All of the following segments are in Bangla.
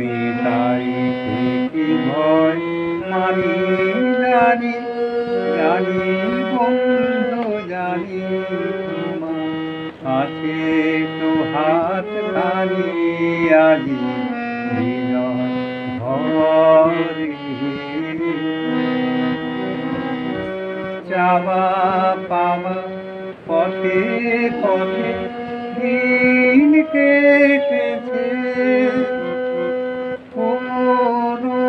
আমি তাই কি ভয় মানি জানি জানি বন্ধু জানি তোমার আছে তো হাত খানি আজি হৃদয় ভরে চাওয়া পাওয়া পথে পথে দিন কেটেছে কোনো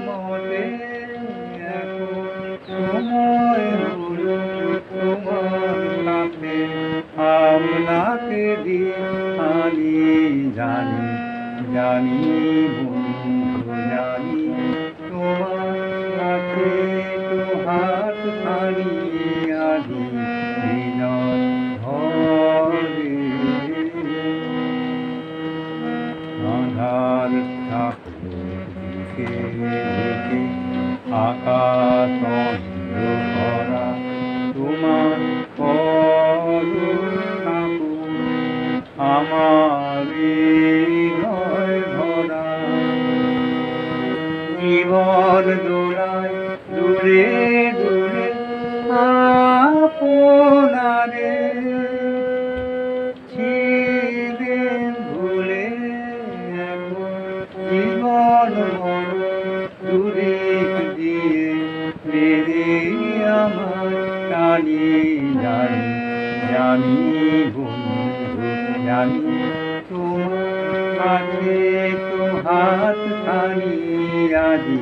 মতে এখন সময় হলো তোমার সাথে আপনাকে দিহানি জানি জানি বন্ধু জানি তোমার কাছে তো হাত খানি আজি হৃদয় ভরে আধার থাকলে দিকে দিকে আকাশ অন্ধকারা তোমার করুণাকু আমার হৃদয় ভরা জীবন দোলায় দূরে দূরে আপনারে ছিলেন ভুলে এখন জীবন দূরে দিয়ে মেরে আমার টানি জানি জানি বন্ধু জানি তোমার কাছে তো হাত খানি আজি